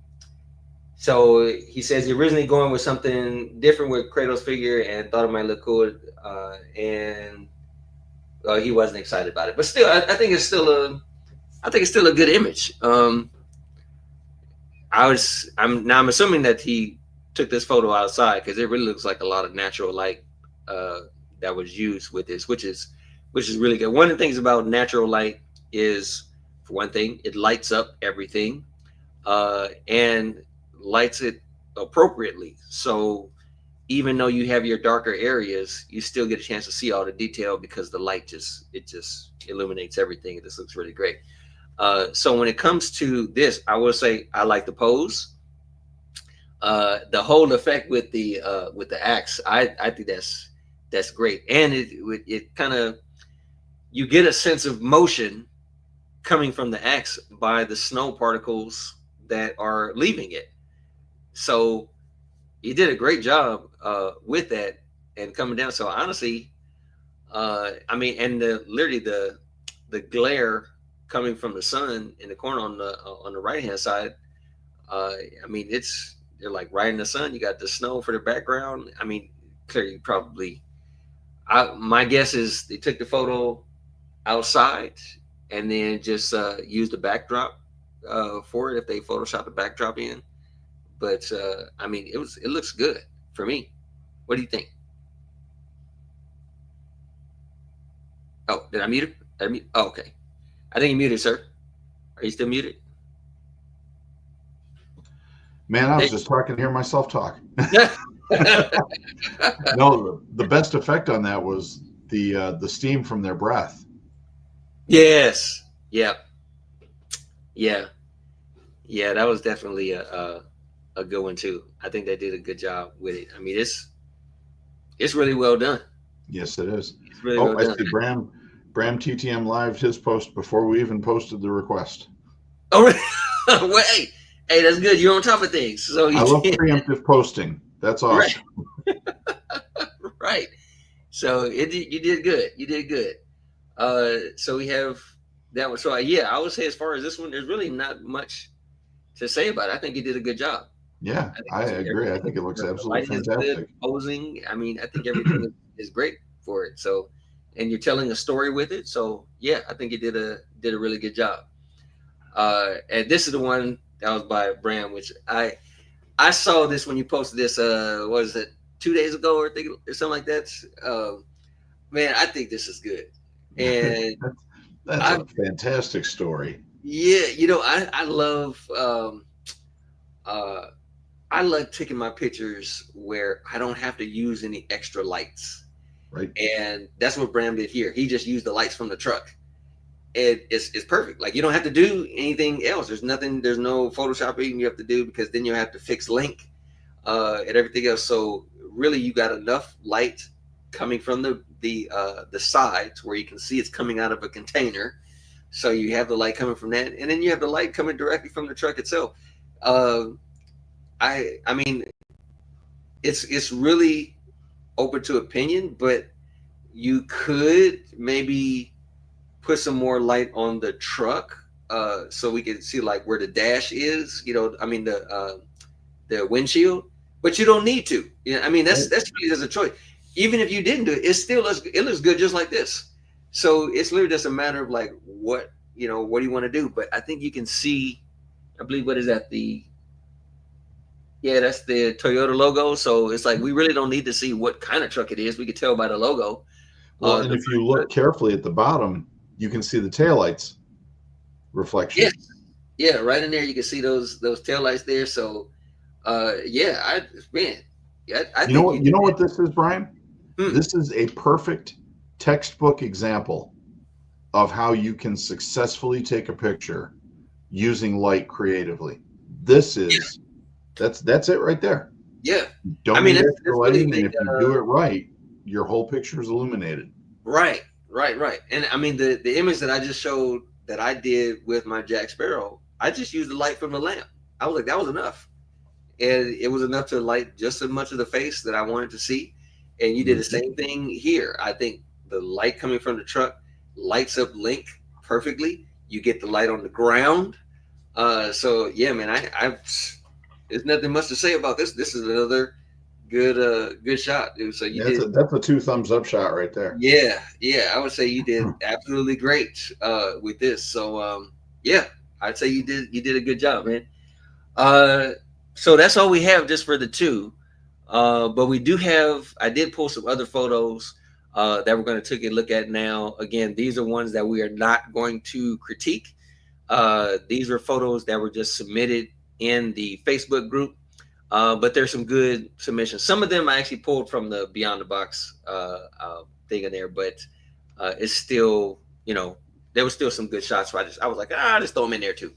Speaker 1: so he says he originally going with something different with Kratos figure and thought it might look cool, and he wasn't excited about it. But still, I think it's still a good image. I'm assuming that he took this photo outside because it really looks like a lot of natural light uh, that was used with this, which is really good. One of the things about natural light is, for one thing, it lights up everything and lights it appropriately. So even though you have your darker areas, you still get a chance to see all the detail because the light just illuminates everything. This looks really great. So when it comes to this, I will say I like the pose. The whole effect with the axe, I think that's great, and it kind of you get a sense of motion coming from the axe by the snow particles that are leaving it. So he did a great job with that and coming down. So honestly, I mean, and literally the glare coming from the sun in the corner on the right hand side. Uh, I mean, they're like right in the sun. You got the snow for the background. I mean, clearly, probably. My guess is they took the photo outside and then just used the backdrop for it if they photoshopped the backdrop in. But I mean, it looks good for me. What do you think? Oh, did I mute it? Did I mute? Oh, okay. I think you muted, sir. Are you still muted?
Speaker 2: Man, I was
Speaker 1: Hey.
Speaker 2: just talking to hear myself talk. No, the best effect on that was the steam from their breath.
Speaker 1: Yes. Yeah. Yeah. Yeah. That was definitely a good one too. I think they did a good job with it. I mean, it's really well done.
Speaker 2: Yes, it is.
Speaker 1: It's really
Speaker 2: Oh,
Speaker 1: well
Speaker 2: I
Speaker 1: done.
Speaker 2: see Bram TTM live his post before we even posted the request.
Speaker 1: Oh, wait. Hey, that's good. You're on top of things. So
Speaker 2: I
Speaker 1: you
Speaker 2: love
Speaker 1: did
Speaker 2: preemptive posting. That's
Speaker 1: right.
Speaker 2: awesome.
Speaker 1: Right. So you did good. You did good. So we have that was so. Yeah, I would say as far as this one, there's really not much to say about it. I think he did a good job.
Speaker 2: Yeah,
Speaker 1: I think
Speaker 2: I
Speaker 1: it's
Speaker 2: agree. I
Speaker 1: everything.
Speaker 2: think it looks
Speaker 1: The
Speaker 2: absolutely
Speaker 1: lighting is good.
Speaker 2: fantastic.
Speaker 1: Posing. I mean, I think everything is great for it. So, and you're telling a story with it. So, yeah, I think he did a really good job. And this is the one that was by Bram, which I saw this when you posted this. What is it? 2 days ago or something like that. Man, I think this is good. And
Speaker 2: That's
Speaker 1: I
Speaker 2: a fantastic story,
Speaker 1: yeah, I love uh I like taking my pictures where I don't have to use any extra lights.
Speaker 2: right?
Speaker 1: And that's what Bram did here. He just used the lights from the truck. It's perfect. Like you don't have to do anything else. There's nothing, there's no photoshopping you have to do because then you have to fix link and everything else. So really you got enough light coming from the sides where you can see it's coming out of a container. So you have the light coming from that, and then you have the light coming directly from the truck itself. Uh, I mean, it's really open to opinion, but you could maybe put some more light on the truck, so we can see like where the dash is. I mean the windshield, but you don't need to. I mean
Speaker 2: Right.
Speaker 1: that's really just a choice. Even if you didn't do it, it looks good just like this. So it's literally just a matter of like what do you want to do. But I think you can see. I believe what is that the yeah, that's the Toyota logo. So it's like we really don't need to see what kind of truck it is. We could tell by the logo.
Speaker 2: Well, and
Speaker 1: The
Speaker 2: if you
Speaker 1: first
Speaker 2: look carefully at the bottom, you can see the taillights
Speaker 1: Yes,
Speaker 2: reflection.
Speaker 1: yeah, right in there you can see those taillights there. So yeah, man, yeah, I think you
Speaker 2: You know
Speaker 1: did.
Speaker 2: what this is, Brian?
Speaker 1: Hmm,
Speaker 2: This is a perfect textbook example of how you can successfully take a picture using light creatively. This
Speaker 1: yeah,
Speaker 2: is that's it right there.
Speaker 1: yeah. I
Speaker 2: Don't
Speaker 1: mean,
Speaker 2: need
Speaker 1: that's
Speaker 2: extra
Speaker 1: that's really
Speaker 2: lighting, and
Speaker 1: big.
Speaker 2: if you do it right, your whole picture is illuminated.
Speaker 1: Right, right. And I mean, the image that I just showed that I did with my Jack Sparrow, I just used the light from the lamp. I was like, that was enough, and it was enough to light just as much of the face that I wanted to see. And you did the
Speaker 2: Mhm.
Speaker 1: same thing here. I think the light coming from the truck lights up Link perfectly. You get the light on the ground. So yeah, man, I there's nothing much to say about this. This is another good shot, dude. So you
Speaker 2: That's
Speaker 1: did.
Speaker 2: a two thumbs up shot right there.
Speaker 1: Yeah, yeah, I would say you did absolutely great with this. So yeah, I'd say you did a good job, man. Uh, so that's all we have just for the two. But we do have. I did pull some other photos that we're going to take a look at now. Again, these are ones that we are not going to critique. These were photos that were just submitted in the Facebook group. But there's some good submissions. Some of them I actually pulled from the Beyond the Box thing in there, but it's still, there was still some good shots. So I was like, just throw them in there too.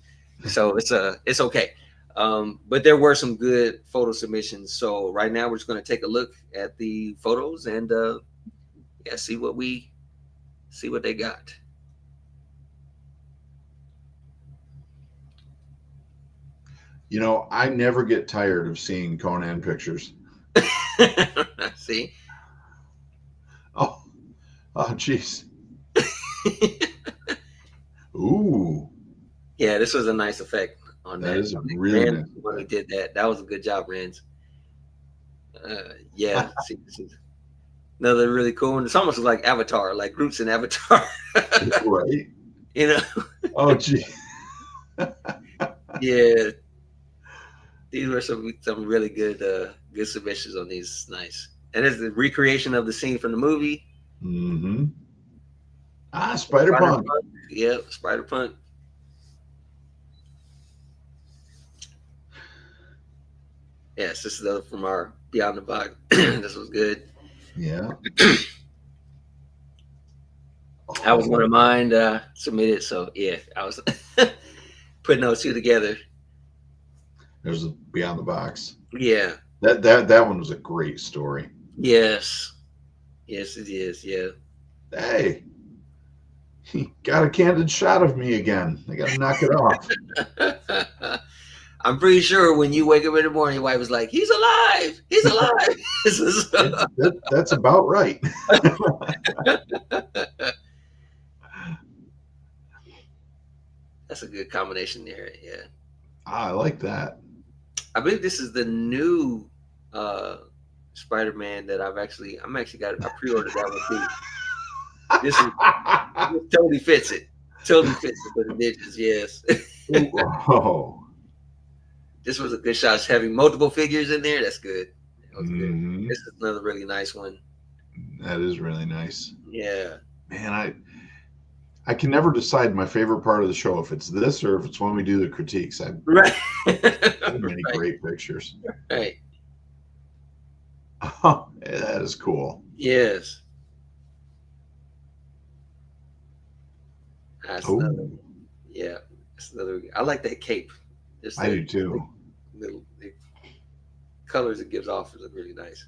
Speaker 1: So it's okay. But there were some good photo submissions. So right now we're just going to take a look at the photos and yeah, see what they got.
Speaker 2: You know, I never get tired of seeing Conan pictures.
Speaker 1: See.
Speaker 2: Oh, oh, jeez. Ooh,
Speaker 1: Yeah, this was a nice effect on
Speaker 2: that
Speaker 1: that.
Speaker 2: is a
Speaker 1: I think
Speaker 2: really
Speaker 1: Rand
Speaker 2: nice
Speaker 1: when he
Speaker 2: effect.
Speaker 1: did that. That was a good job, Rand. Yeah, see, this is another really cool one. It's almost like Avatar, like Groot's in Avatar.
Speaker 2: Right?
Speaker 1: you know,
Speaker 2: Oh, gee.
Speaker 1: yeah, these were some really good submissions on these. Nice, and it's the recreation of the scene from the movie.
Speaker 2: Mm-hmm. Ah, Spider
Speaker 1: Spider
Speaker 2: Punk.
Speaker 1: Punk, yeah, Spider Punk. Yes, this is the from our Beyond the Box. This was good.
Speaker 2: Yeah.
Speaker 1: That was one
Speaker 2: Oh,
Speaker 1: of mine submitted. So yeah, I was putting those two together.
Speaker 2: there's a Beyond the Box.
Speaker 1: Yeah.
Speaker 2: That one was a great story.
Speaker 1: Yes. Yes, it is. Yeah.
Speaker 2: Hey, he got a candid shot of me again. I got to knock it off.
Speaker 1: I'm pretty sure when you wake up in the morning, your wife was like, "He's alive! He's alive!"
Speaker 2: That's about right.
Speaker 1: That's a good combination there. Yeah.
Speaker 2: I like that.
Speaker 1: I believe this is the new uh Spider-Man that I'm actually got I pre-ordered that one too. This is this totally fits it. Totally fits it for the digits, yes.
Speaker 2: Oh,
Speaker 1: This was a good shot. It's having multiple figures in there. That's good. That was good.
Speaker 2: hmm,
Speaker 1: This is another really nice one.
Speaker 2: that is really nice.
Speaker 1: Yeah.
Speaker 2: Man, I can never decide my favorite part of the show if it's this or if it's when we do the critiques. I
Speaker 1: Right.
Speaker 2: so many
Speaker 1: Right.
Speaker 2: great pictures.
Speaker 1: Right.
Speaker 2: Oh, that is cool.
Speaker 1: Yes. That's
Speaker 2: Oh,
Speaker 1: another. Yeah. That's another. I like that cape. Just
Speaker 2: I do
Speaker 1: the
Speaker 2: too.
Speaker 1: little the colors it gives off look really nice.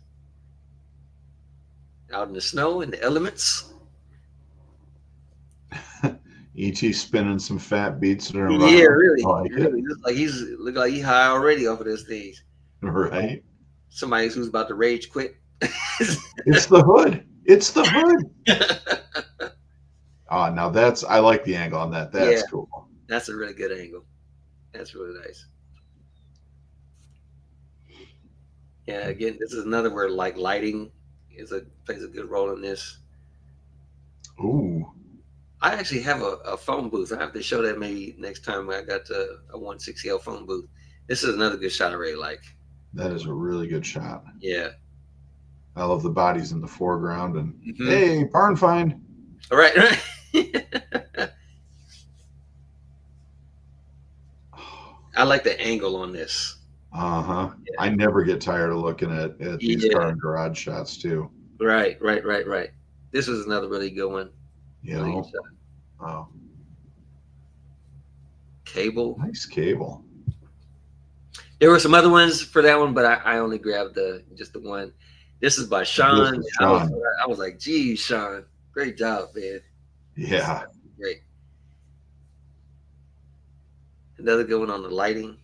Speaker 1: Out in the snow and the elements.
Speaker 2: E.T. spinning some fat beats that are
Speaker 1: Yeah,
Speaker 2: around. I
Speaker 1: really,
Speaker 2: like it.
Speaker 1: really. Look like he's high already off of this thing.
Speaker 2: Right?
Speaker 1: Somebody who's about to rage quit.
Speaker 2: It's the hood. It's the hood. Oh, now I like the angle on that.
Speaker 1: Yeah,
Speaker 2: That's cool.
Speaker 1: that's a really good angle. That's really nice. Yeah, again, this is another where like lighting plays a good role in this.
Speaker 2: Ooh,
Speaker 1: I actually have a phone booth. I have to show that maybe next time I got a 160L phone booth. This is another good shot I really like.
Speaker 2: that is a really good shot.
Speaker 1: Yeah.
Speaker 2: I love the bodies in the foreground and
Speaker 1: Mm-hmm.
Speaker 2: hey, barn find.
Speaker 1: All right, right. I like the angle on this.
Speaker 2: Uh-huh.
Speaker 1: Yeah.
Speaker 2: I never get tired of looking at these car
Speaker 1: Yeah.
Speaker 2: and garage shots too.
Speaker 1: Right, right, right, right. This was another really good one.
Speaker 2: You
Speaker 1: Really good
Speaker 2: know?
Speaker 1: shot.
Speaker 2: Oh,
Speaker 1: Cable.
Speaker 2: nice cable.
Speaker 1: There were some other ones for that one, but I only grabbed just the one. This is by
Speaker 2: This
Speaker 1: Sean.
Speaker 2: is
Speaker 1: I was
Speaker 2: Sean.
Speaker 1: I was like, geez, Sean, great job, man.
Speaker 2: Yeah.
Speaker 1: Great. Another good one on the lighting.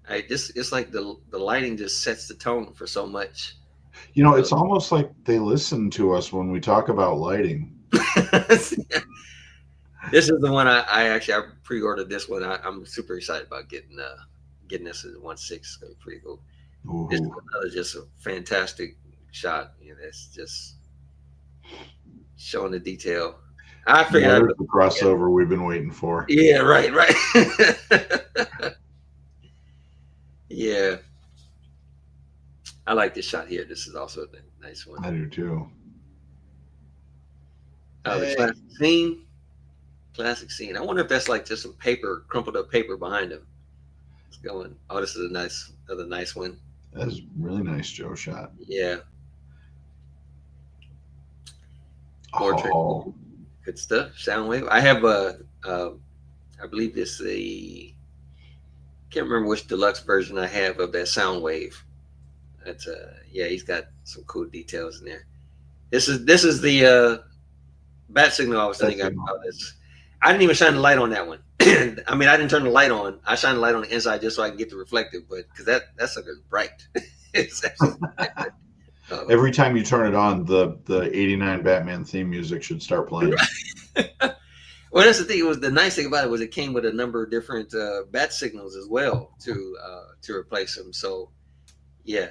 Speaker 1: It's like the lighting just sets the tone for so much.
Speaker 2: You know,
Speaker 1: Uh,
Speaker 2: it's almost like they listen to us when we talk about lighting.
Speaker 1: this is the one I pre-ordered this one. I'm super excited about getting this at 1.6. It's gonna be pretty cool. This is
Speaker 2: Ooh.
Speaker 1: another just a fantastic shot. You know, it's just showing the detail. I figured
Speaker 2: Now
Speaker 1: I'd
Speaker 2: there's
Speaker 1: put
Speaker 2: the
Speaker 1: it together.
Speaker 2: crossover we've been waiting for.
Speaker 1: Yeah, right, right. Yeah, I like this shot here. This is also a nice one.
Speaker 2: I do too.
Speaker 1: The
Speaker 2: Hey,
Speaker 1: classic scene. Classic scene. I wonder if that's like just some paper, crumpled up paper behind him. It's going. Oh, this is another nice one.
Speaker 2: that is really nice Joe shot.
Speaker 1: Yeah, portrait.
Speaker 2: Oh,
Speaker 1: Good stuff. Soundwave. I have I believe this can't remember which deluxe version I have of that Soundwave. That's yeah, he's got some cool details in there. This is the bat signal I was telling
Speaker 2: that's
Speaker 1: you guys about. This I didn't even shine the light on that one. I mean, I didn't turn the light on. I shined the light on the inside just so I can get the reflective, but because that sucker's bright. It's actually,
Speaker 2: every time you turn it on, the '89 Batman theme music should start playing.
Speaker 1: well, that's the thing. It was the nice thing about it was it came with a number of different bat signals as well to replace them. So yeah,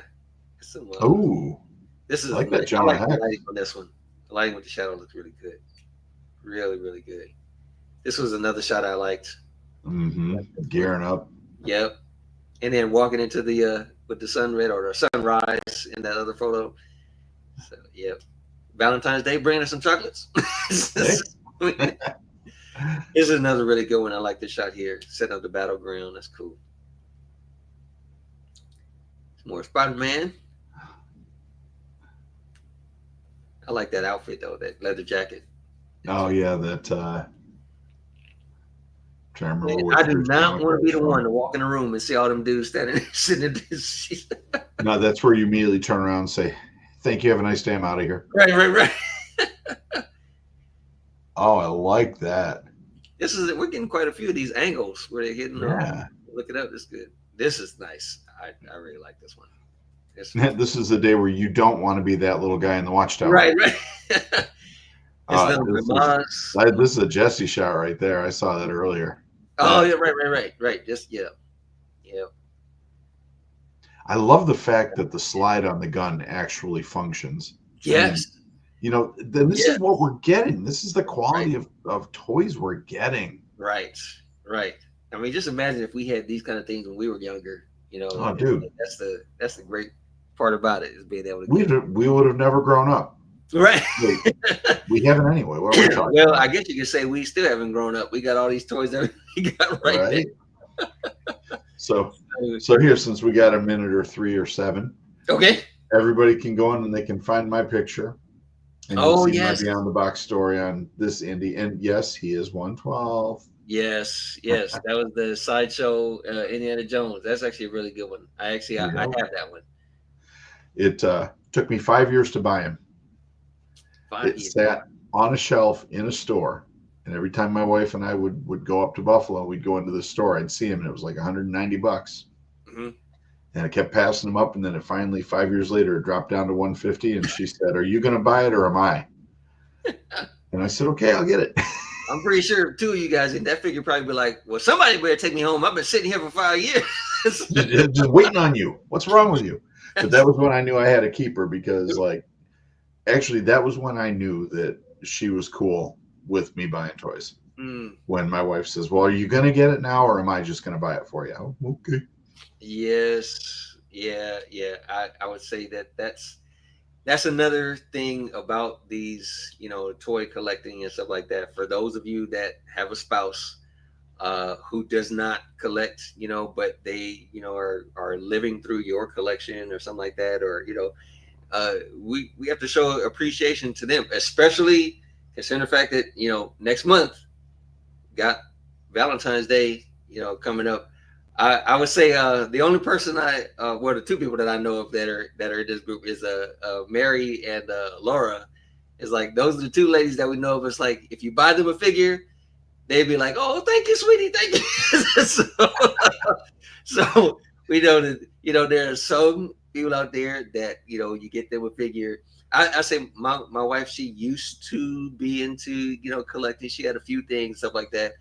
Speaker 1: some,
Speaker 2: Oh,
Speaker 1: this is
Speaker 2: I like that
Speaker 1: I
Speaker 2: John
Speaker 1: like the
Speaker 2: Heck.
Speaker 1: lighting on this one. The lighting with the shadow looks really good, really really good. This was another shot I liked.
Speaker 2: Mm-hmm. Gearing up.
Speaker 1: Yep, and then walking into the with the sunset or the sunrise in that other photo. So yep, Valentine's Day bringing us some chocolates.
Speaker 2: Hey.
Speaker 1: This is another really good one. I like this shot here. Setting up the battleground. That's cool. Some more Spider-Man. I like that outfit though. That leather jacket.
Speaker 2: Oh yeah, that trying to
Speaker 1: Man,
Speaker 2: remember
Speaker 1: I
Speaker 2: which
Speaker 1: do
Speaker 2: which
Speaker 1: not
Speaker 2: comic
Speaker 1: want
Speaker 2: that
Speaker 1: to be
Speaker 2: was
Speaker 1: the one
Speaker 2: from.
Speaker 1: to walk in the room and see all them dudes standing sitting in this.
Speaker 2: No, that's where you immediately turn around and say, "Thank you. Have a nice day. I'm out of here."
Speaker 1: Right, right, right.
Speaker 2: Oh, I like that.
Speaker 1: We're getting quite a few of these angles where they're hitting.
Speaker 2: Yeah.
Speaker 1: Look it up. This good. This is nice. I really like this one. This
Speaker 2: This is the day where you don't want to be that little guy in the watchtower.
Speaker 1: right, right. It's little
Speaker 2: This is
Speaker 1: grimace.
Speaker 2: this is a Jesse shot right there. I saw that earlier.
Speaker 1: Oh
Speaker 2: That
Speaker 1: yeah, right. Just yeah.
Speaker 2: I love the fact that the slide on the gun actually functions. I mean,
Speaker 1: Yes,
Speaker 2: then this is what
Speaker 1: yes,
Speaker 2: we're getting. This is the
Speaker 1: right,
Speaker 2: quality of toys we're getting.
Speaker 1: right, right. I mean, just imagine if we had these kind of things when we were younger.
Speaker 2: Oh,
Speaker 1: It's
Speaker 2: dude,
Speaker 1: like that's the great part about it is being able to get it.
Speaker 2: we would have never grown up.
Speaker 1: Right.
Speaker 2: Wait, we haven't anyway. What are we talking
Speaker 1: Well, I
Speaker 2: about?
Speaker 1: guess you could say we still haven't grown up. We got all these toys that we got right there.
Speaker 2: Right. So, so here, since we got a minute or three or seven,
Speaker 1: Okay.
Speaker 2: everybody can go in and they can find my picture, and you'll
Speaker 1: Oh
Speaker 2: see my
Speaker 1: yes,
Speaker 2: Beyond the Box story on this indie. And yes, he is 112.
Speaker 1: yes. That was the sideshow Indiana Jones. That's actually a really good one. I
Speaker 2: Yeah.
Speaker 1: have that one.
Speaker 2: It took me 5 years to buy him.
Speaker 1: Five
Speaker 2: It
Speaker 1: years.
Speaker 2: sat on a shelf in a store. And every time my wife and I would go up to Buffalo, we'd go into the store. I'd see him, and it was like 190 bucks.
Speaker 1: Hmm.
Speaker 2: And I kept passing them up, and then it finally, 5 years later, it dropped down to 150. And she said, "Are you going to buy it or am I?" And I said, "Okay, I'll get it."
Speaker 1: I'm pretty sure two of you guys in that figure probably be like, "Well, somebody better take me home. I've been sitting here for 5 years."
Speaker 2: Just waiting on you. What's wrong with you? But that was when I knew I had a keeper because, like, actually, that was when I knew that she was cool with me buying toys.
Speaker 1: Mm,
Speaker 2: When my wife says, "Well, are you going to get it now or am I just going to buy it for you?" Oh, okay.
Speaker 1: yes, yeah. I would say that's another thing about these, toy collecting and stuff like that. For those of you that have a spouse who does not collect, but they, are living through your collection or something like that, or we have to show appreciation to them, especially considering the fact that next month got Valentine's Day, coming up. I would say the only person well, the two people that I know of that are in this group is Mary and Laura. Is like those are the two ladies that we know of. It's like if you buy them a figure, they'd be like, "Oh, thank you, sweetie, thank you." So we know that there are some people out there that you get them a figure. I say my wife, she used to be into collecting. She had a few things, stuff like that.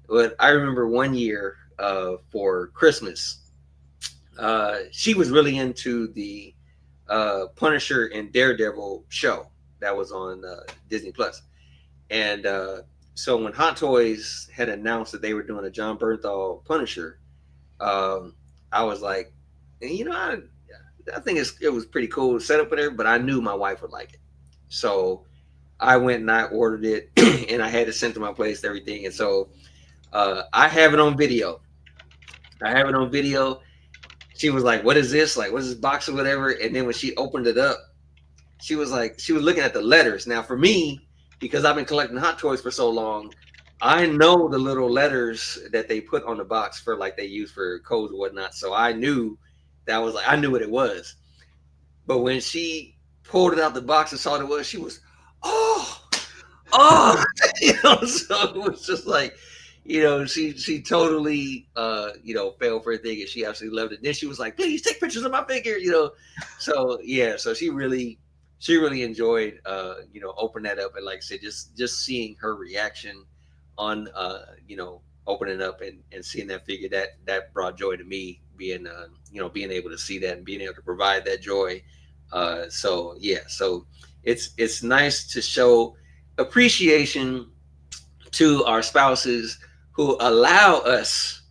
Speaker 1: But I remember one year for Christmas, she was really into the Punisher and Daredevil show that was on Disney Plus. And so when Hot Toys had announced that they were doing a John Bernthal Punisher, um, I was like, I think it was pretty cool setup there, but I knew my wife would like it. So I went and I ordered it and I had it sent to my place, everything. And so I have it on video. I have it on video. She was like, "What is this? Like, what is this box or whatever?" And then when she opened it up, she was looking at the letters. Now for me, because I've been collecting Hot Toys for so long, I know the little letters that they put on the box for like they use for codes or whatnot. So I knew that was like I knew what it was. But when she pulled it out the box and saw what it was, she was, "Oh, oh," So it was just like, she totally fell for a thing and she absolutely loved it. Then she was like, "Please take pictures of my figure," So yeah, so she really enjoyed opening that up, and like I said, just seeing her reaction on opening up and seeing that figure, that brought joy to me, being able to see that and being able to provide that joy. So yeah, so it's nice to show appreciation to our spouses who allow us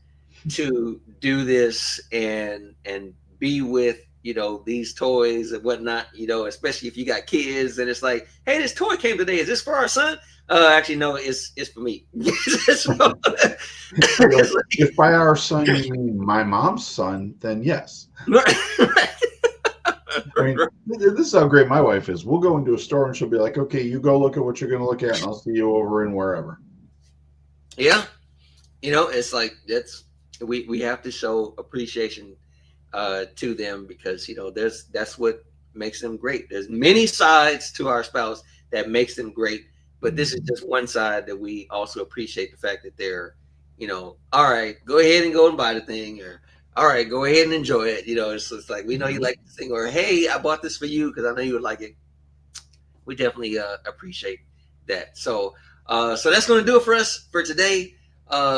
Speaker 1: to do this and be with these toys and whatnot, especially if you got kids and it's like, "Hey, this toy came today, is this for our son?" Actually no, it's for me. It's
Speaker 2: Well, if by our son you mean my mom's son, then yes. I mean, this is how great my wife is. We'll go into a store and she'll be like, "Okay, you go look at what you're going to look at, and I'll see you over in wherever."
Speaker 1: Yeah, it's like we have to show appreciation to them, because that's what makes them great. There's many sides to our spouse that makes them great, but this is just one side that we also appreciate the fact that they're, all right, go ahead and go and buy the thing, or all right, go ahead and enjoy it. It's like, we know you
Speaker 2: Mhm.
Speaker 1: like this thing, or hey, I bought this for you because I know you would like it. We definitely appreciate that. So that's going to do it for us for today.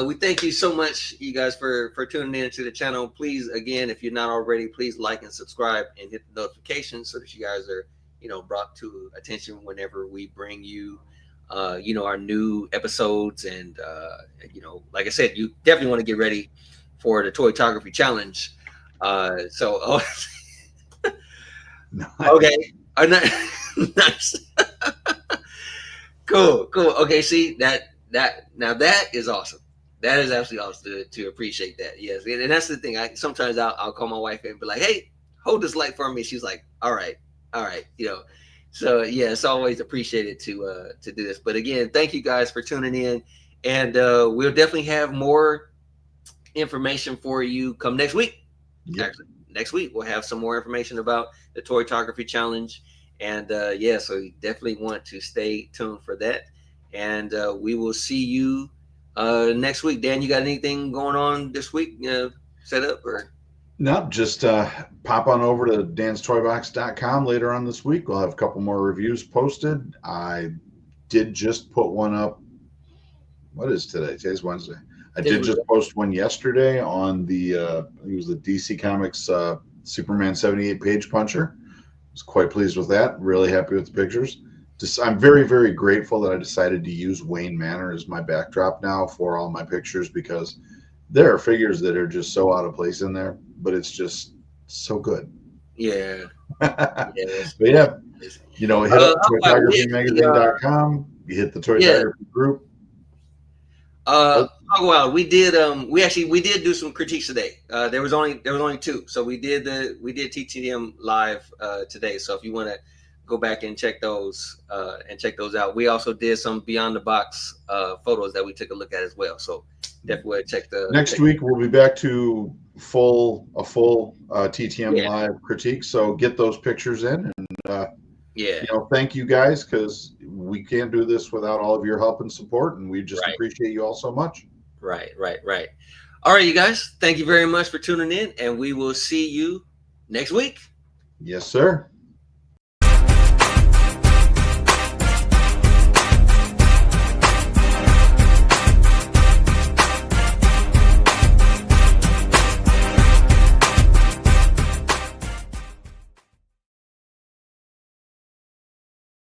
Speaker 1: We thank you so much, you guys, for tuning in to the channel. Please, again, if you're not already, please like and subscribe and hit the notifications so that you guys are, brought to attention whenever we bring you, our new episodes. And like I said, you definitely want to get ready for the Toytography challenge. So, okay, nice. Cool. Okay, see that now that is awesome. That is absolutely awesome to appreciate that. Yes, and that's the thing. I sometimes I'll call my wife and be like, "Hey, hold this light for me." She's like, all right." So yeah, it's always appreciated to do this. But again, thank you guys for tuning in, and we'll definitely have more information for you come next week.
Speaker 2: Yep.
Speaker 1: Actually, next week we'll have some more information about the Toytography challenge. And yeah, so you definitely want to stay tuned for that. And we will see you next week. Dan, you got anything going on this week set up or?
Speaker 2: No, just pop on over to danstoybox.com later on this week. We'll have a couple more reviews posted. I did just put one up. What is today? Today's Wednesday. I did just post one yesterday on the it was the DC Comics Superman 78 page puncher. I was quite pleased with that. Really happy with the pictures. I'm very, very grateful that I decided to use Wayne Manor as my backdrop now for all my pictures, because there are figures that are just so out of place in there, but it's just so good.
Speaker 1: Yeah.
Speaker 2: But
Speaker 1: Yes.
Speaker 2: yeah, hit up toytographymagazine.com. You hit the
Speaker 1: Yeah.
Speaker 2: Toytography group.
Speaker 1: I'll go out. We did do some critiques today. There was only two, so we did TTM live today. So if you want to go back and check those out, we also did some beyond the box photos that we took a look at as well. So definitely check the
Speaker 2: next week. We'll be back to a full TTM live critique. So get those pictures in, and thank you guys, because we can't do this without all of your help and support, and we just appreciate you all so much.
Speaker 1: Right. All right, you guys, thank you very much for tuning in, and we will see you next week.
Speaker 2: Yes, sir.